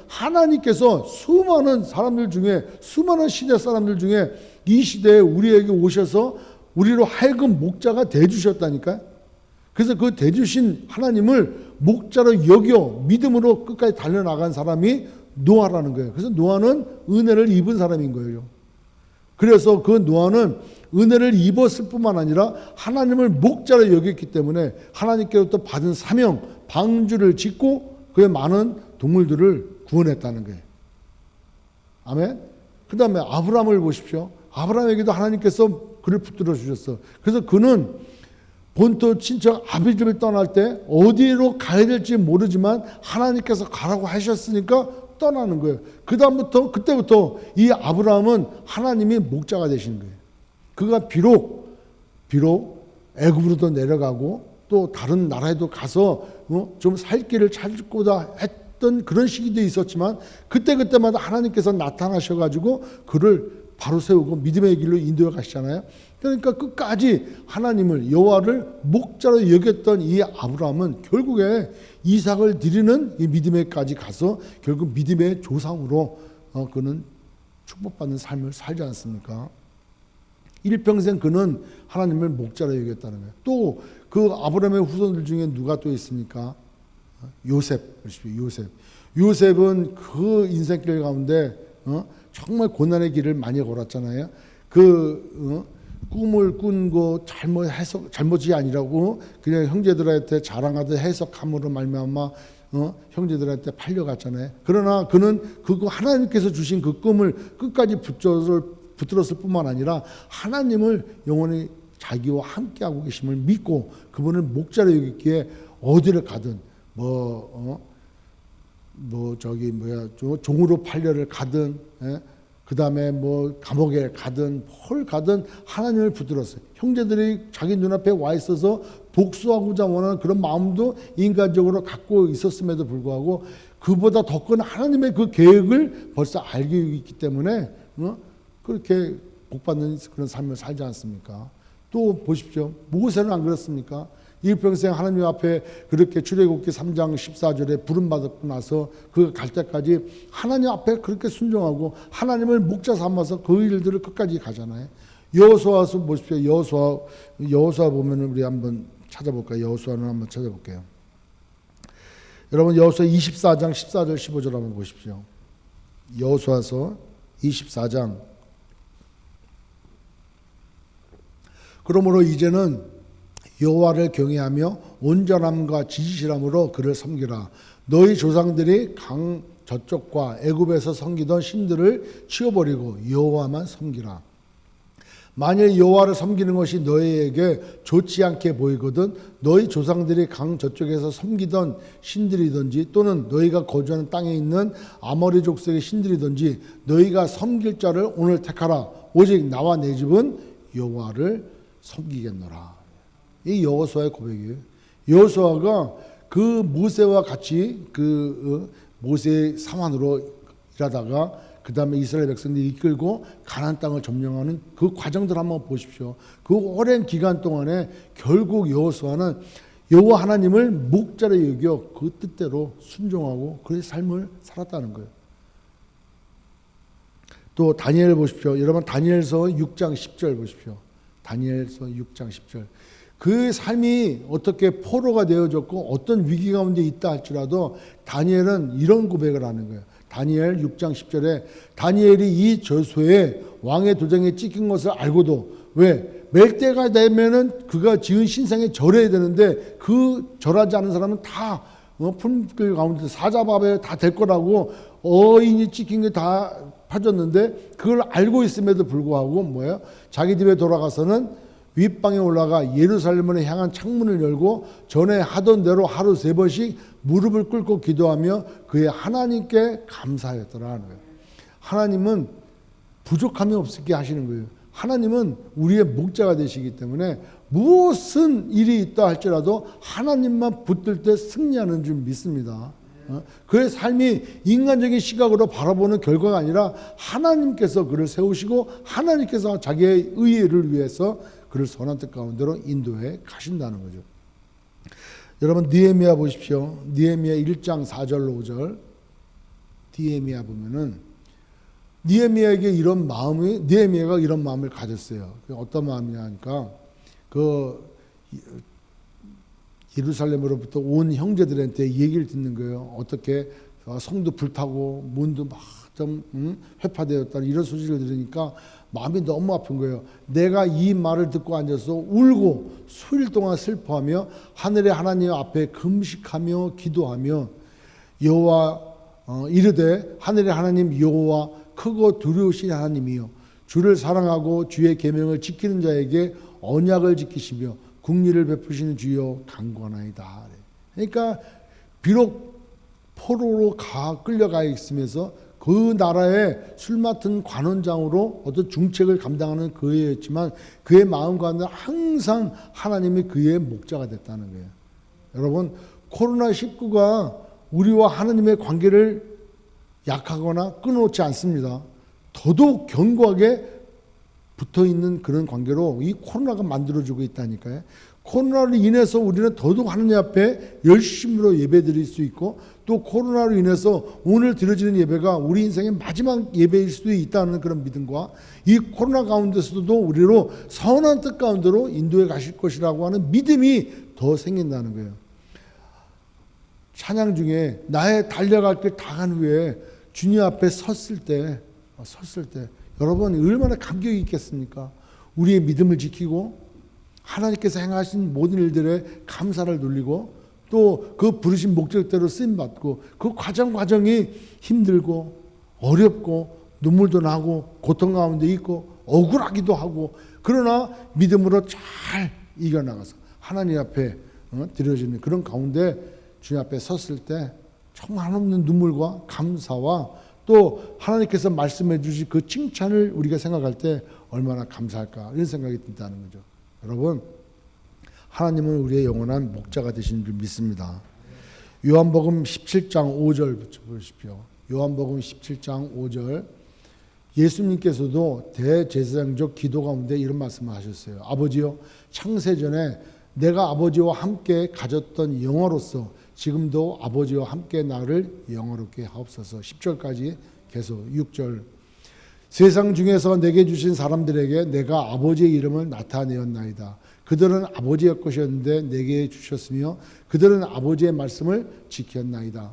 하나님께서 수많은 사람들 중에 수많은 시대 사람들 중에 이 시대에 우리에게 오셔서 우리로 하여금 목자가 돼주셨다니까요. 그래서 그 돼주신 하나님을 목자로 여겨 믿음으로 끝까지 달려나간 사람이 노아라는 거예요. 그래서 노아는 은혜를 입은 사람인 거예요. 그래서 그 노아는 은혜를 입었을 뿐만 아니라 하나님을 목자로 여겼기 때문에 하나님께로부터 받은 사명, 방주를 짓고 그의 많은 동물들을 구원했다는 거예요. 아멘. 그 다음에 아브라함을 보십시오. 아브라함에게도 하나님께서 그를 붙들어 주셨어. 그래서 그는 본토 친척 아비집을 떠날 때 어디로 가야 될지 모르지만 하나님께서 가라고 하셨으니까 떠나는 거예요. 그때부터 이 아브라함은 하나님이 목자가 되시는 거예요. 그가 비록 애굽으로도 내려가고 또 다른 나라에도 가서 좀 살 길을 찾고자 했던 그런 시기도 있었지만 그때마다 하나님께서 나타나셔가지고 그를 바로 세우고 믿음의 길로 인도해 가시잖아요. 그러니까 끝까지 하나님을 여호와를 목자로 여겼던 이 아브라함은 결국에 이삭을 드리는 이 믿음에까지 가서 결국 믿음의 조상으로 그는 축복받는 삶을 살지 않습니까? 일평생 그는 하나님을 목자로 여겼다는 거예요. 또 그 아브라함의 후손들 중에 누가 또 있습니까? 요셉. 요셉은 그 인생길 가운데 정말 고난의 길을 많이 걸었잖아요. 꿈을 꾼 잘못이 아니라고 그냥 형제들한테 자랑하듯 해석함으로 말미암아 형제들한테 팔려갔잖아요. 그러나 그는 그거 하나님께서 주신 그 꿈을 끝까지 붙들었을 뿐만 아니라 하나님을 영원히 자기와 함께하고 계심을 믿고 그분을 목자로 여기기에 어디를 가든 종으로 팔려를 가든 그 다음에 감옥에 가든 뭘 가든 하나님을 붙들었어요. 형제들이 자기 눈앞에 와 있어서 복수하고자 원하는 그런 마음도 인간적으로 갖고 있었음에도 불구하고 그보다 더 큰 하나님의 그 계획을 벌써 알고 있기 때문에 그렇게 복받는 그런 삶을 살지 않습니까? 또 보십시오. 모세는 안 그렇습니까? 일평생 하나님 앞에 그렇게 출애굽기 3장 14절에 부름받았고 나서 그 갈 때까지 하나님 앞에 그렇게 순종하고 하나님을 목자 삼아서 그 일들을 끝까지 가잖아요. 여호수아서 보십시오. 여호수아 보면은 우리 한번 찾아볼까요? 여호수아는 한번 찾아볼게요. 여러분 여호수아 24장 14절 15절 한번 보십시오. 여호수아서 24장. 그러므로 이제는 여호와를 경외하며 온전함과 지지실함으로 그를 섬기라. 너희 조상들이 강 저쪽과 애굽에서 섬기던 신들을 치워버리고 여호와만 섬기라. 만일 여호와를 섬기는 것이 너희에게 좋지 않게 보이거든 너희 조상들이 강 저쪽에서 섬기던 신들이든지 또는 너희가 거주하는 땅에 있는 아모리 족속의 신들이든지 너희가 섬길 자를 오늘 택하라. 오직 나와 내 집은 여호와를 섬기겠노라. 이 여호수아의 고백이에요. 여호수아가 그 모세와 같이 모세의 사환으로 일하다가 그 다음에 이스라엘 백성들이 이끌고 가나안 땅을 점령하는 그 과정들 한번 보십시오. 그 오랜 기간 동안에 결국 여호수아는 여호와 하나님을 목자로 여겨 그 뜻대로 순종하고 그의 삶을 살았다는 거예요. 또 다니엘 보십시오. 여러분 다니엘서 6장 10절 보십시오. 다니엘서 6장 10절. 그 삶이 어떻게 포로가 되어졌고 어떤 위기 가운데 있다 할지라도 다니엘은 이런 고백을 하는 거예요. 다니엘 6장 10절에 다니엘이 이 저수에 왕의 도장에 찍힌 것을 알고도 왜? 멜 때가 되면은 그가 지은 신상에 절해야 되는데 그 절하지 않은 사람은 다 품길 가운데 사자밥에 다 될 거라고 어인이 찍힌 게 다 파졌는데 그걸 알고 있음에도 불구하고 뭐예요? 자기 집에 돌아가서는 윗방에 올라가 예루살렘을 향한 창문을 열고 전에 하던 대로 하루 3번씩 무릎을 꿇고 기도하며 그의 하나님께 감사하였더라 하는 거예요. 하나님은 부족함이 없게 하시는 거예요. 하나님은 우리의 목자가 되시기 때문에 무슨 일이 있다 할지라도 하나님만 붙들 때 승리하는 줄 믿습니다. 그의 삶이 인간적인 시각으로 바라보는 결과가 아니라 하나님께서 그를 세우시고 하나님께서 자기의 의를 위해서 그를 선한 뜻 가운데로 인도해 가신다는 거죠. 여러분 느헤미야 보십시오. 느헤미야 1장 4절로 5절. 느헤미야 보면은 느헤미야에게 느헤미야가 이런 마음을 가졌어요. 어떤 마음이냐 하니까 예루살렘으로부터 온 형제들한테 얘기를 듣는 거예요. 어떻게 성도 불타고 문도 막 좀 회파되었다 이런 소식을 들으니까 마음이 너무 아픈 거예요. 내가 이 말을 듣고 앉아서 울고 수일 동안 슬퍼하며 하늘의 하나님 앞에 금식하며 기도하며 여호와 이르되 하늘의 하나님 여호와 크고 두려우신 하나님이요 주를 사랑하고 주의 계명을 지키는 자에게 언약을 지키시며 국리를 베푸시는 주여 강권하이다. 그러니까 비록 포로로 끌려가 있으면서 그 나라의 술 맡은 관원장으로 어떤 중책을 감당하는 그였지만 그의 마음 가운데 항상 하나님이 그의 목자가 됐다는 거예요. 여러분 코로나19가 우리와 하나님의 관계를 약하거나 끊어놓지 않습니다. 더더욱 견고하게 붙어있는 그런 관계로 이 코로나가 만들어주고 있다니까요. 코로나로 인해서 우리는 더더욱 하나님 앞에 열심으로 예배드릴 수 있고 또 코로나로 인해서 오늘 드려지는 예배가 우리 인생의 마지막 예배일 수도 있다는 그런 믿음과 이 코로나 가운데서도 우리로 선한 뜻 가운데로 인도해 가실 것이라고 하는 믿음이 더 생긴다는 거예요. 찬양 중에 나의 달려갈 길 다 간 후에 주님 앞에 섰을 때 여러분 얼마나 감격이 있겠습니까? 우리의 믿음을 지키고 하나님께서 행하신 모든 일들에 감사를 돌리고 또 그 부르신 목적대로 쓰임 받고 그 과정이 힘들고 어렵고 눈물도 나고 고통 가운데 있고 억울하기도 하고 그러나 믿음으로 잘 이겨나가서 하나님 앞에 드려지는 그런 가운데 주님 앞에 섰을 때 정말 한없는 눈물과 감사와 또 하나님께서 말씀해 주신 그 칭찬을 우리가 생각할 때 얼마나 감사할까 이런 생각이 든다는 거죠. 여러분 하나님은 우리의 영원한 목자가 되신 줄 믿습니다. 요한복음 17장 5절 보십시오. 요한복음 17장 5절 예수님께서도 대제사장적 기도 가운데 이런 말씀을 하셨어요. 아버지요 창세전에 내가 아버지와 함께 가졌던 영화로서 지금도 아버지와 함께 나를 영화롭게 하옵소서. 10절까지 계속 6절 세상 중에서 내게 주신 사람들에게 내가 아버지의 이름을 나타내었나이다. 그들은 아버지의 것이었는데 내게 주셨으며 그들은 아버지의 말씀을 지켰나이다.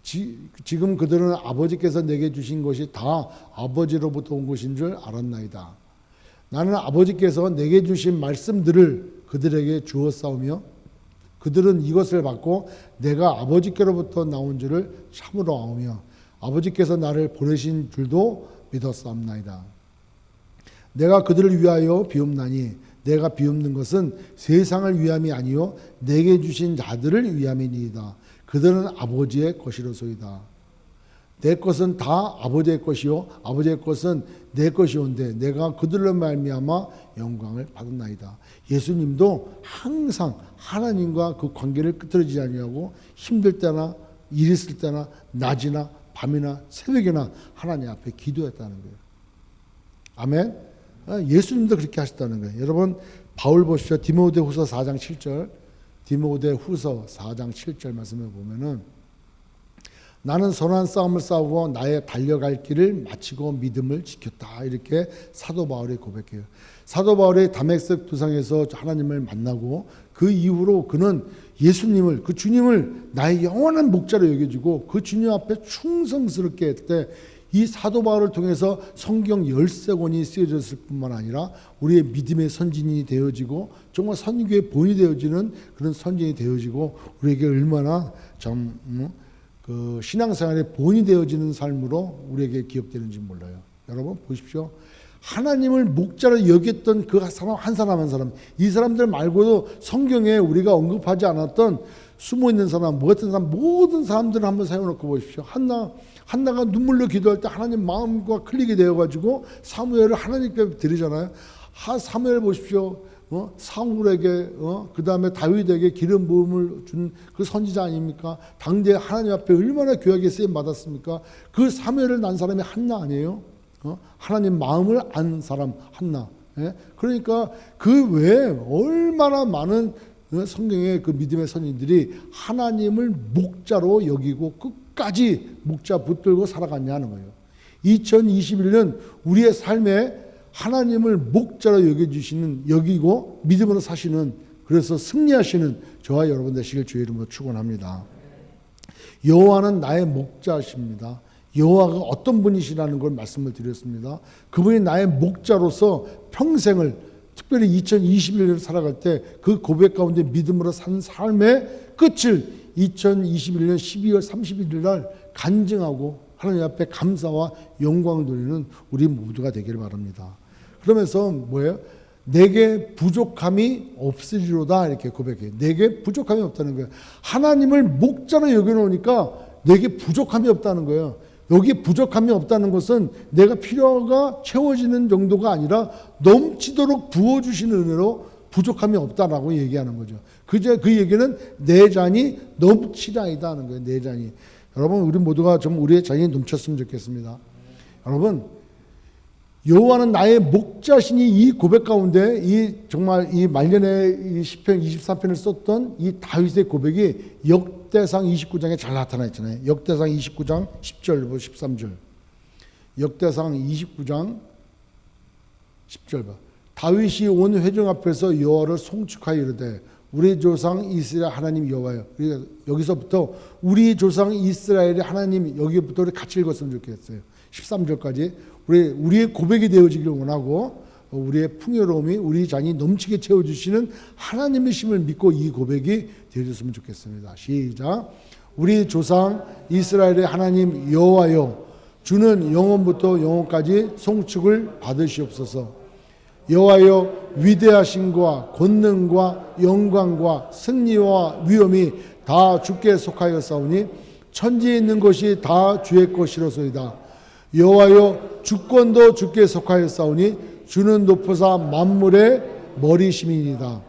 지금 그들은 아버지께서 내게 주신 것이 다 아버지로부터 온 것인 줄 알았나이다. 나는 아버지께서 내게 주신 말씀들을 그들에게 주었사오며 그들은 이것을 받고 내가 아버지께로부터 나온 줄을 참으로 아오며 아버지께서 나를 보내신 줄도 믿었사옵나이다. 내가 그들을 위하여 비옵나니 내가 비옵는 것은 세상을 위함이 아니요 내게 주신 자들을 위함이니이다. 그들은 아버지의 것이로소이다. 내 것은 다 아버지의 것이요 아버지의 것은 내 것이온데 내가 그들로 말미암아 영광을 받았나이다. 예수님도 항상 하나님과 그 관계를 끄트러지지 아니하고 힘들 때나 일 있을 때나 낮이나 밤이나 새벽이나 하나님 앞에 기도했다는 거예요. 아멘. 예수님도 그렇게 하셨다는 거예요. 여러분 바울 보시죠. 디모데후서 4장 7절 디모데후서 4장 7절 말씀을 보면은 나는 선한 싸움을 싸우고 나의 달려갈 길을 마치고 믿음을 지켰다. 이렇게 사도 바울이 고백해요. 사도 바울이 다메섹 도상에서 하나님을 만나고 그 이후로 그는 예수님을 그 주님을 나의 영원한 목자로 여겨주고 그 주님 앞에 충성스럽게 했을 때 이 사도 바울을 통해서 성경 13권이 쓰여졌을 뿐만 아니라 우리의 믿음의 선진이 되어지고 정말 선교의 본이 되어지는 그런 선진이 되어지고 우리에게 얼마나 좀 그 신앙생활의 본이 되어지는 삶으로 우리에게 기억되는지 몰라요. 여러분 보십시오. 하나님을 목자로 여겼던 그 사람 한 사람 이 사람들 말고도 성경에 우리가 언급하지 않았던 숨어있는 사람 뭐 같은 사람 모든 사람들을 한번 세워놓고 보십시오. 한나가 눈물로 기도할 때 하나님 마음과 클릭이 되어가지고 사무엘을 하나님께 드리잖아요. 사무엘 보십시오. 사울에게 그 다음에 다윗에게 기름 부음을 준 그 선지자 아닙니까? 당대 하나님 앞에 얼마나 귀하게 쓰임 받았습니까? 그 사무엘을 난 사람이 한나 아니에요? 하나님 마음을 안 사람 한나. 예? 그러니까 그 외에 얼마나 많은 성경의 그 믿음의 선인들이 하나님을 목자로 여기고 끝까지 목자 붙들고 살아갔냐는 거예요. 2021년 우리의 삶에 하나님을 목자로 여기고 믿음으로 사시는 그래서 승리하시는 저와 여러분 되시길 주의 이름으로 축원합니다. 여호와는 나의 목자십니다. 여호와가 어떤 분이시라는 걸 말씀을 드렸습니다. 그분이 나의 목자로서 평생을 특별히 2021년을 살아갈 때 그 고백 가운데 믿음으로 산 삶의 끝을 2021년 12월 31일 날 간증하고 하나님 앞에 감사와 영광을 돌리는 우리 모두가 되기를 바랍니다. 그러면서 뭐예요? 내게 부족함이 없으리로다 이렇게 고백해요. 내게 부족함이 없다는 거예요. 하나님을 목자로 여겨놓으니까 내게 부족함이 없다는 거예요. 여기 부족함이 없다는 것은 내가 필요가 채워지는 정도가 아니라 넘치도록 부어주시는 은혜로 부족함이 없다라고 얘기하는 거죠. 그 얘기는 내 잔이 넘치다이다 하는 거예요. 내 잔이. 여러분 우리 모두가 좀 우리의 잔이 넘쳤으면 좋겠습니다. 여러분 여호와는 나의 목자시니 이 고백 가운데 이 정말 이 말년에 이 시편 23편을 썼던 이 다윗의 고백이 역대상 29장에 잘 나타나 있잖아요. 역대상 29장 10절 13절. 역대상 29장 10절 봐. 다윗이 온 회중 앞에서 여호와를 송축하여 이르되 우리 조상 이스라엘 하나님 여호와여. 여기서부터 우리 조상 이스라엘의 하나님 여기부터 같이 읽었으면 좋겠어요. 13절까지 우리의 고백이 되어지기를 원하고 우리의 풍요로움이 우리 장이 넘치게 채워주시는 하나님의 힘을 믿고 이 고백이 되어졌으면 좋겠습니다. 시작. 우리 조상 이스라엘의 하나님 여호와여, 주는 영원부터 영원까지 송축을 받으시옵소서. 여호와여, 위대하심과 권능과 영광과 승리와 위엄이 다 주께 속하였사오니 천지에 있는 것이 다 주의 것이로소이다. 여호와여, 주권도 주께 속하였사오니 주는 높으사 만물의 머리심이니이다.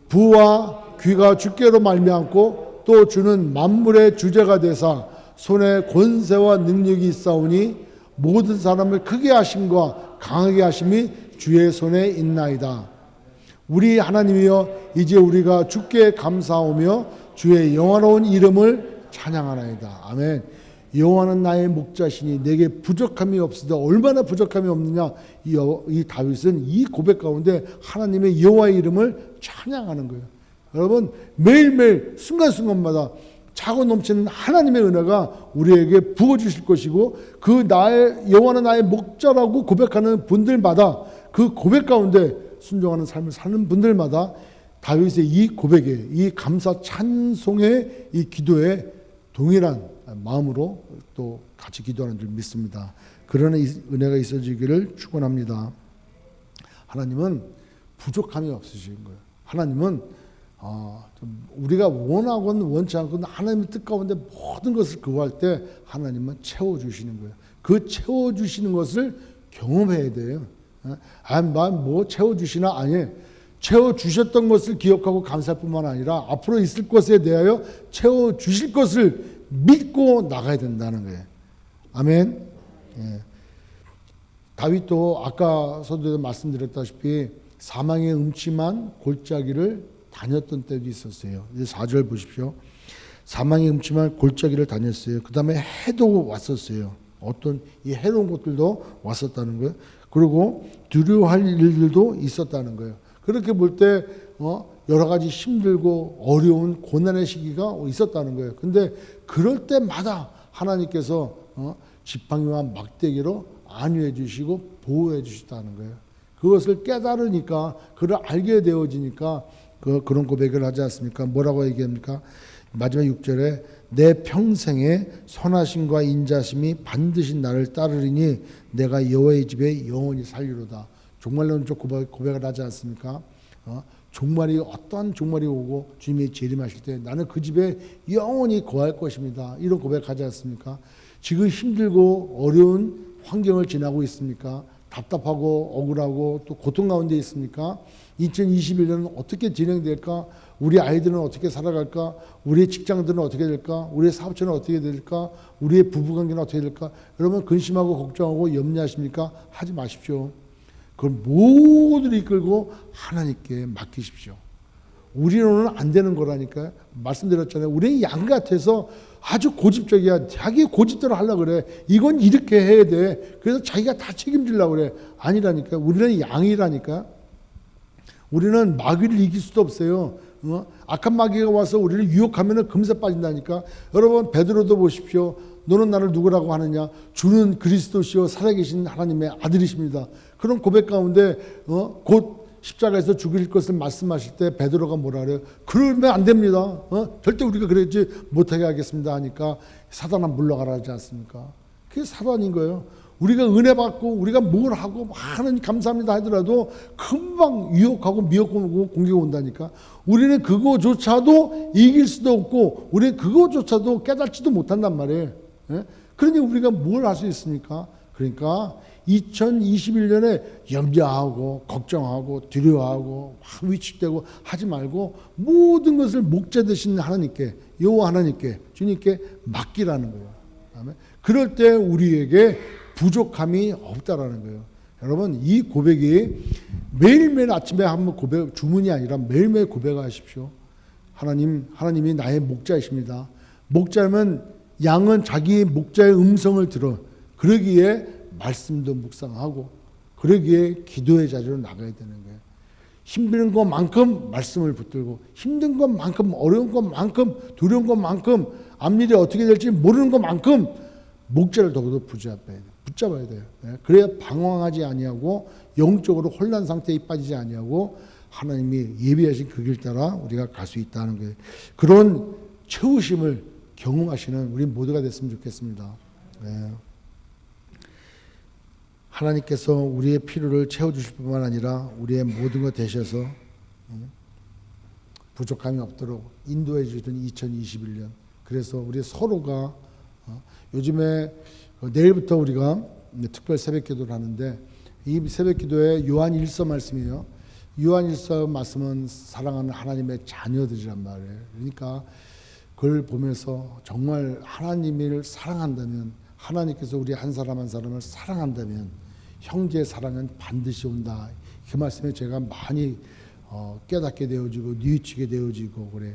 부와 귀가 주께로 말미암고 또 주는 만물의 주제가 되사 손에 권세와 능력이 있사오니 모든 사람을 크게 하심과 강하게 하심이 주의 손에 있나이다. 우리 하나님이여, 이제 우리가 주께 감사하며 주의 영화로운 이름을 찬양하나이다. 아멘. 여호와는 나의 목자시니 내게 부족함이 없으다. 얼마나 부족함이 없느냐. 이 다윗은 이 고백 가운데 하나님의 여호와의 이름을 찬양하는 거예요. 여러분, 매일매일 순간순간마다 차고 넘치는 하나님의 은혜가 우리에게 부어주실 것이고, 그 나의 여호와는 나의 목자라고 고백하는 분들마다 그 고백 가운데 순종하는 삶을 사는 분들마다 다윗의 이 고백에, 이 감사 찬송의 이 기도에 동일한 마음으로 또 같이 기도하는 줄 믿습니다. 그런 은혜가 있어지기를 축원합니다. 하나님은 부족함이 없으신 거예요. 하나님은 우리가 원하고는 원치 않고 하나님의 뜻 가운데 모든 것을 구할 때 하나님은 채워주시는 거예요. 그 채워주시는 것을 경험해야 돼요. 뭐 채워주시나? 아니, 채워주셨던 것을 기억하고 감사할 뿐만 아니라 앞으로 있을 것에 대하여 채워주실 것을 믿고 나가야 된다는 거예요. 아멘. 예. 다윗도 아까 서두에 말씀드렸다시피 사망의 음침한 골짜기를 다녔던 때도 있었어요. 이제 4절 보십시오. 사망의 음침한 골짜기를 다녔어요. 그 다음에 해도 왔었어요. 어떤 이 해로운 것들도 왔었다는 거예요. 그리고 두려워할 일들도 있었다는 거예요. 그렇게 볼 때 여러 가지 힘들고 어려운 고난의 시기가 있었다는 거예요. 근데 그럴 때마다 하나님께서 지팡이와 막대기로 안위해 주시고 보호해 주셨다는 거예요. 그것을 깨달으니까, 그걸 알게 되어지니까 그런 고백을 하지 않습니까? 뭐라고 얘기합니까? 마지막 6절에 내 평생에 선하심과 인자심이 반드시 나를 따르리니 내가 여호와의 집에 영원히 살리로다. 종말론적 고백을 하지 않습니까? 종말이 어떤 종말이 오고 주님이 재림하실 때 나는 그 집에 영원히 거할 것입니다. 이런 고백하지 않습니까? 지금 힘들고 어려운 환경을 지나고 있습니까? 답답하고 억울하고 또 고통 가운데 있습니까? 2021년은 어떻게 진행될까? 우리 아이들은 어떻게 살아갈까? 우리의 직장들은 어떻게 될까? 우리의 사업처는 어떻게 될까? 우리의 부부관계는 어떻게 될까? 여러분 근심하고 걱정하고 염려하십니까? 하지 마십시오. 그걸 모두를 이끌고 하나님께 맡기십시오. 우리로는 안 되는 거라니까요. 말씀드렸잖아요. 우리는 양 같아서 아주 고집적이야. 자기 고집대로 하려고 그래. 이건 이렇게 해야 돼. 그래서 자기가 다 책임지려고 그래. 아니라니까. 우리는 양이라니까. 우리는 마귀를 이길 수도 없어요. 악한 마귀가 와서 우리를 유혹하면 금세 빠진다니까. 여러분 베드로도 보십시오. 너는 나를 누구라고 하느냐? 주는 그리스도시요 살아계신 하나님의 아들이십니다. 그런 고백 가운데 곧 십자가에서 죽일 것을 말씀하실 때 베드로가 뭐라 그래요? 그러면 안 됩니다. 절대 우리가 그랬지 못하게 하겠습니다 하니까 사단아 물러가라 하지 않습니까? 그게 사단인 거예요. 우리가 은혜 받고 우리가 뭘 하고 많은 감사합니다 하더라도 금방 유혹하고 미혹하고 공격이 온다니까. 우리는 그거조차도 이길 수도 없고 우리는 그거조차도 깨닫지도 못한단 말이에요. 그러니 우리가 뭘 할 수 있습니까? 그러니까 2021년에 염려하고 걱정하고 두려워하고 위축되고 하지 말고 모든 것을 목자 되신 하나님께, 여호와 하나님께, 주님께 맡기라는 거예요. 그럴 때 우리에게 부족함이 없다라는 거예요. 여러분 이 고백이 매일매일 아침에 한번 고백, 주문이 아니라 매일매일 고백하십시오. 하나님이 나의 목자이십니다. 목자면 양은 자기 목자의 음성을 들어 그러기에 말씀도 묵상하고 그러기에 기도의 자리로 나가야 되는 거예요. 힘든 것만큼 말씀을 붙들고 힘든 것만큼 어려운 것만큼 두려운 것만큼 앞일이 어떻게 될지 모르는 것만큼 목자를 더욱더 붙잡아야 돼요. 예? 그래야 방황하지 아니하고 영적으로 혼란 상태에 빠지지 아니하고 하나님이 예비하신 그 길 따라 우리가 갈 수 있다는 거예요. 그런 채우심을 경험하시는 우리 모두가 됐으면 좋겠습니다. 예. 하나님께서 우리의 필요를 채워주실 뿐만 아니라 우리의 모든 것 되셔서 부족함이 없도록 인도해 주시던 2021년. 그래서 우리 서로가 요즘에 내일부터 우리가 특별 새벽 기도를 하는데 이 새벽 기도에 요한 1서 말씀이에요. 요한 1서 말씀은 사랑하는 하나님의 자녀들이란 말이에요. 그러니까 그걸 보면서 정말 하나님을 사랑한다면, 하나님께서 우리 한 사람 한 사람을 사랑한다면 형제의 사랑은 반드시 온다. 그 말씀에 제가 많이 깨닫게 되어지고 뉘우치게 되어지고 그래.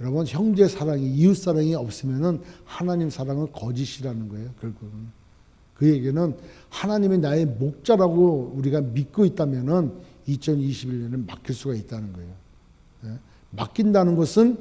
여러분, 형제 사랑이, 이웃 사랑이 없으면은 하나님 사랑은 거짓이라는 거예요. 결국은 그 얘기는 하나님이 나의 목자라고 우리가 믿고 있다면은 2021년은 맡길 수가 있다는 거예요. 네? 맡긴다는 것은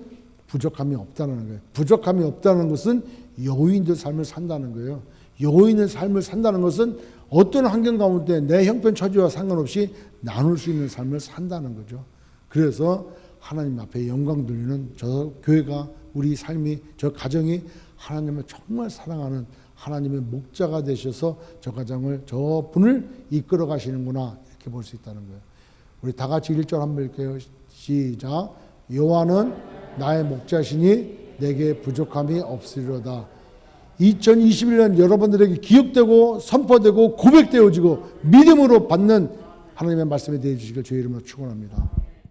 부족함이 없다는 거예요. 부족함이 없다는 것은 여호인의 삶을 산다는 거예요. 여호인의 삶을 산다는 것은 어떤 환경 가운데 내 형편 처지와 상관없이 나눌 수 있는 삶을 산다는 거죠. 그래서 하나님 앞에 영광 돌리는 저 교회가, 우리 삶이, 저 가정이 하나님을 정말 사랑하는 하나님의 목자가 되셔서 저 가정을, 저 분을 이끌어 가시는구나, 이렇게 볼 수 있다는 거예요. 우리 다 같이 1절 한번 읽게요. 시작. 여호와는 나의 목자시니 내게 부족함이 없으리로다. 2021년 여러분들에게 기억되고 선포되고 고백되어지고 믿음으로 받는 하나님의 말씀에 대해 주시길 주의 이름으로 축원합니다.